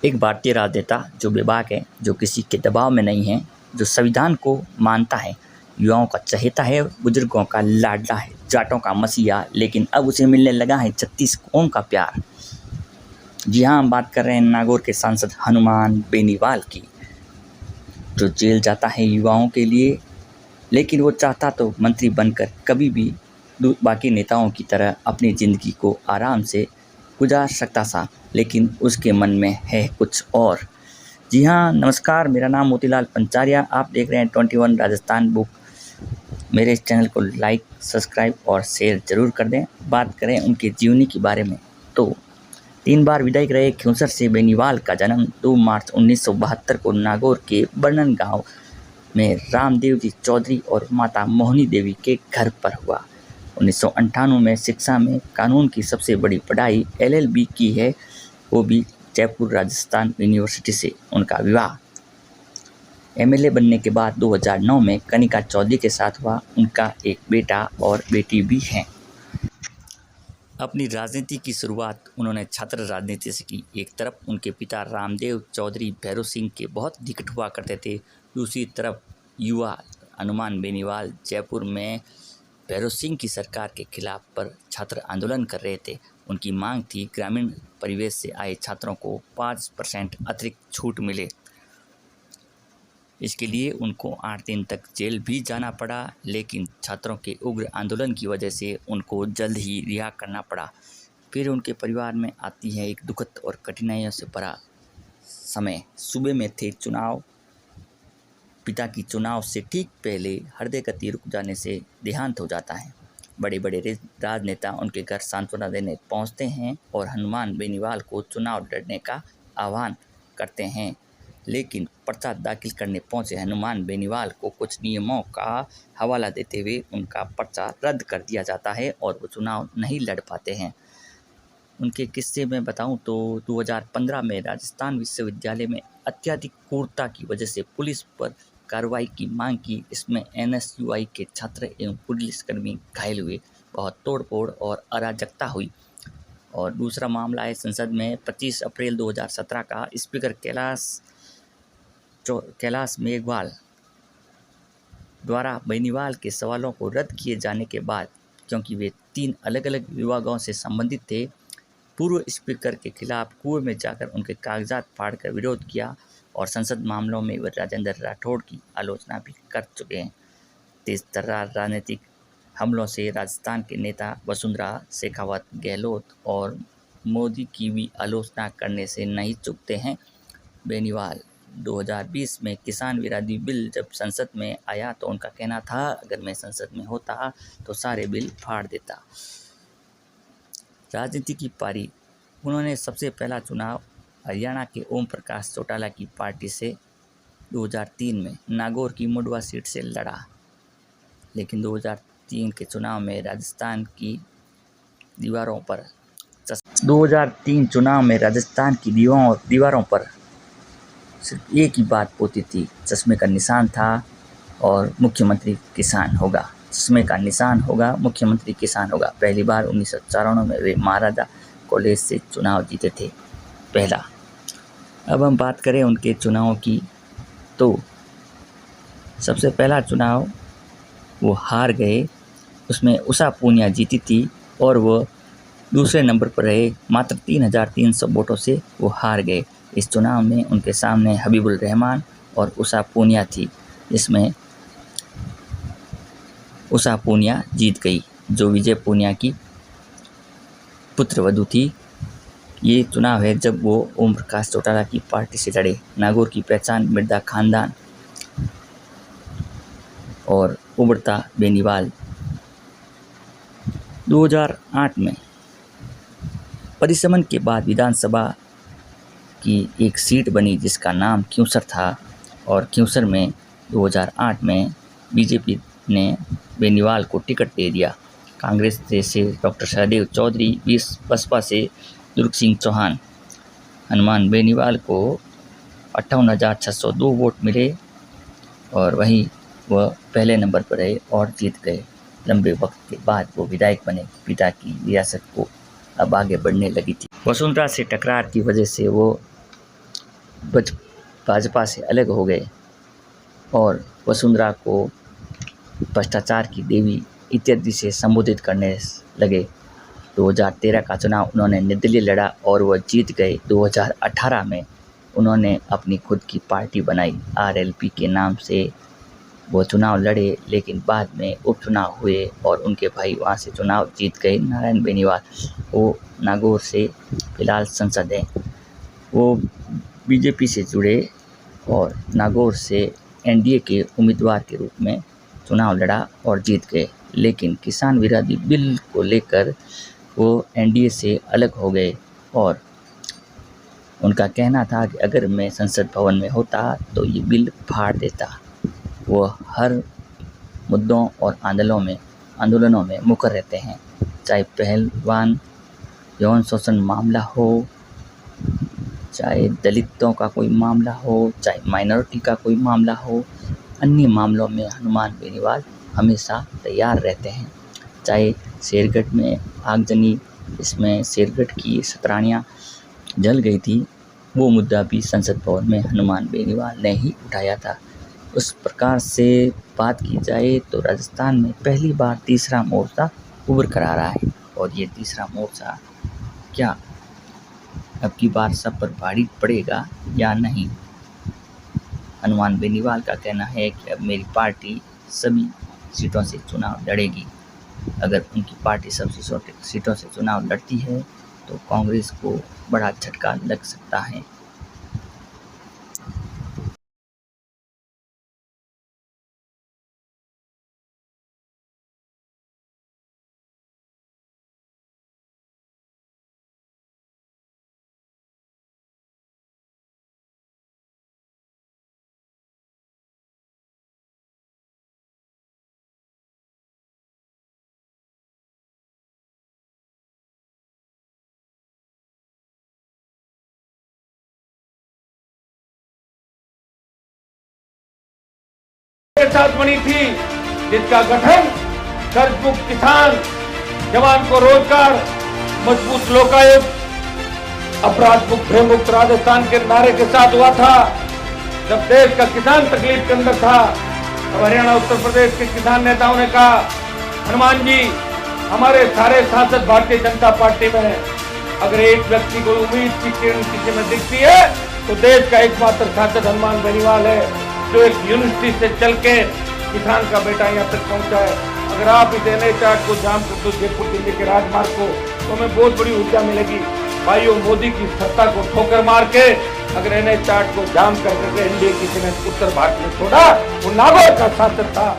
एक भारतीय राजनेता जो बेबाक है, जो किसी के दबाव में नहीं है, जो संविधान को मानता है, युवाओं का चहेता है, बुजुर्गों का लाडला है, जाटों का मसीहा, लेकिन अब उसे मिलने लगा है 36 कौम का प्यार। जी हाँ, हम बात कर रहे हैं नागौर के सांसद हनुमान बेनीवाल की, जो जेल जाता है युवाओं के लिए, लेकिन वो चाहता तो मंत्री बनकर कभी भी बाकी नेताओं की तरह अपनी ज़िंदगी को आराम से गुजार सकता था, लेकिन उसके मन में है कुछ और। जी हाँ, नमस्कार, मेरा नाम मोतीलाल पंचारिया, आप देख रहे हैं 21 राजस्थान बुक। मेरे इस चैनल को लाइक, सब्सक्राइब और शेयर ज़रूर कर दें। बात करें उनके जीवनी के बारे में तो 3 बार विधायक रहे खिंवसर से बेनीवाल का जन्म 2 मार्च 1972 को नागौर के बर्नन गांव में रामदेव जी चौधरी और माता मोहनी देवी के घर पर हुआ। 1998 में शिक्षा में कानून की सबसे बड़ी पढ़ाई LLB की है, वो भी जयपुर राजस्थान यूनिवर्सिटी से। उनका विवाह MLA बनने के बाद 2009 में कनिका चौधरी के साथ हुआ। उनका एक बेटा और बेटी भी हैं। अपनी राजनीति की शुरुआत उन्होंने छात्र राजनीति से की। एक तरफ उनके पिता रामदेव चौधरी भैरव सिंह के बहुत निकट हुआ करते थे, दूसरी तरफ युवा हनुमान बेनीवाल जयपुर में भैरव सिंह की सरकार के खिलाफ पर छात्र आंदोलन कर रहे थे। उनकी मांग थी ग्रामीण परिवेश से आए छात्रों को 5% अतिरिक्त छूट मिले। इसके लिए उनको 8 दिन तक जेल भी जाना पड़ा, लेकिन छात्रों के उग्र आंदोलन की वजह से उनको जल्द ही रिहा करना पड़ा। फिर उनके परिवार में आती है एक दुखद और कठिनाइयों से भरा समय। सूबे में थे चुनाव। पिता की चुनाव से ठीक पहले हृदय गति रुक जाने से देहांत हो जाता है। बड़े बड़े राजनेता उनके घर सांत्वना देने पहुंचते हैं और हनुमान बेनीवाल को चुनाव लड़ने का आह्वान करते हैं, लेकिन पर्चा दाखिल करने पहुंचे हनुमान बेनीवाल को कुछ नियमों का हवाला देते हुए उनका पर्चा रद्द कर दिया जाता है और वो चुनाव नहीं लड़ पाते हैं। उनके किस्से में बताऊं तो 2015 में राजस्थान विश्वविद्यालय में अत्यधिक क्रूरता की वजह से पुलिस पर कार्रवाई की मांग की। इसमें NSUI के छात्र एवं पुलिसकर्मी घायल हुए, बहुत तोड़फोड़ और अराजकता हुई। और दूसरा मामला है संसद में 25 अप्रैल 2017 का। स्पीकर कैलाश मेघवाल द्वारा बेनीवाल के सवालों को रद्द किए जाने के बाद, क्योंकि वे 3 अलग अलग विभागों से संबंधित थे, पूर्व स्पीकर के खिलाफ कुएं में जाकर उनके कागजात फाड़कर विरोध किया और संसद मामलों में वे राजेंद्र राठौड़ की आलोचना भी कर चुके हैं। तेज तर्रार राजनीतिक हमलों से राजस्थान के नेता वसुंधरा शेखावत, गहलोत और मोदी की भी आलोचना करने से नहीं चूकते हैं। बेनीवाल 2020 में किसान विरोधी बिल जब संसद में आया तो उनका कहना था, अगर मैं संसद में होता तो सारे बिल फाड़ देता। राजनीति की पारी। उन्होंने सबसे पहला चुनाव हरियाणा के ओम प्रकाश चौटाला की पार्टी से 2003 में नागौर की मुडवा सीट से लड़ा, लेकिन 2003 के चुनाव में राजस्थान की दीवारों पर 2003 चुनाव में राजस्थान की दीवारों पर सिर्फ एक ही बात पोती थी, चश्मे का निशान था और मुख्यमंत्री किसान होगा। चश्मे का निशान होगा, मुख्यमंत्री किसान होगा। पहली बार 1994 में वे महाराजा कॉलेज से चुनाव जीते थे, पहला। अब हम बात करें उनके चुनाव की तो सबसे पहला चुनाव वो हार गए, उसमें उषा पूनिया जीती थी और वो दूसरे नंबर पर रहे। मात्र 3300 वोटों से वो हार गए। इस चुनाव में उनके सामने हबीबुल रहमान और उषा पूनिया थी, इसमें उषा पूनिया जीत गई, जो विजय पूनिया की पुत्रवधू थी। ये चुनाव है जब वो ओम प्रकाश चौटाला की पार्टी से लड़े। नागौर की पहचान मिर्जा खानदान और उभरता बेनीवाल। 2008 में परिसमन के बाद विधानसभा की एक सीट बनी जिसका नाम खिंवसर था, और खिंवसर में 2008 में बीजेपी ने बेनीवाल को टिकट दे दिया। कांग्रेस से डॉक्टर सहदेव चौधरी, बसपा से दुर्ग सिंह चौहान। हनुमान बेनीवाल को 58,602 वोट मिले और वहीं वह पहले नंबर पर रहे और जीत गए। लंबे वक्त के बाद वो विधायक बने। पिता की रियासत को अब आगे बढ़ने लगी थी। वसुंधरा से टकरार की वजह से वो भाजपा से अलग हो गए और वसुंधरा को भ्रष्टाचार की देवी इत्यादि से संबोधित करने लगे। 2013 का चुनाव उन्होंने निर्दलीय लड़ा और वह जीत गए। 2018 में उन्होंने अपनी खुद की पार्टी बनाई, आरएलपी के नाम से वो चुनाव लड़े, लेकिन बाद में उपचुनाव हुए और उनके भाई वहाँ से चुनाव जीत गए। नारायण बेनीवाल वो नागौर से फिलहाल सांसद हैं। वो बीजेपी से जुड़े और नागौर से एनडीए के उम्मीदवार के रूप में चुनाव लड़ा और जीत गए, लेकिन किसान विरोधी बिल को लेकर वो एनडीए से अलग हो गए और उनका कहना था कि अगर मैं संसद भवन में होता तो ये बिल फाड़ देता। वो हर मुद्दों और आंदोलनों में मुखर रहते हैं, चाहे पहलवान यौन शोषण मामला हो, चाहे दलितों का कोई मामला हो, चाहे माइनॉरिटी का कोई मामला हो। अन्य मामलों में हनुमान बेनीवाल हमेशा तैयार रहते हैं। चाहे शेरगढ़ में आगजनी, इसमें शेरगढ़ की सतरानियाँ जल गई थी, वो मुद्दा भी संसद भवन में हनुमान बेनीवाल ने ही उठाया था। उस प्रकार से बात की जाए तो राजस्थान में पहली बार तीसरा मोर्चा उभर कर आ रहा है और ये तीसरा मोर्चा क्या अब की बार सब पर भारी पड़ेगा या नहीं। हनुमान बेनीवाल का कहना है कि अब मेरी पार्टी सभी सीटों से चुनाव लड़ेगी। अगर उनकी पार्टी सभी सीटों से चुनाव लड़ती है तो कांग्रेस को बड़ा झटका लग सकता है। के साथ बनी थी, जिसका गठन कर्ज मुक्त किसान, जवान को रोजगार, मजबूत लोकायुक्त, अपराध मुक्त भय मुक्त राजस्थान के नारे के साथ हुआ था। जब देश का किसान तकलीफ के अंदर था, तब हरियाणा उत्तर प्रदेश के किसान नेताओं ने कहा, हनुमान जी हमारे सारे सांसद भारतीय जनता पार्टी में हैं। अगर एक व्यक्ति को उम्मीद की किरण किसी में दिखती है तो देश का एकमात्र सांसद हनुमान बेनीवाल है, जो एक यूनिवर्सिटी से चल के किसान का बेटा यहाँ तक पहुंचा है। अगर आप इस NH-8 को जाम कर दो, जयपुर दिल्ली के राजमार्ग को, तो हमें बहुत बड़ी ऊर्जा मिलेगी। भाइयों, मोदी की सत्ता को ठोकर मार के अगर NH-8 को जाम कर करके एनडीए किसी ने उत्तर भारत में छोड़ा, वो नागौर का सांसद था।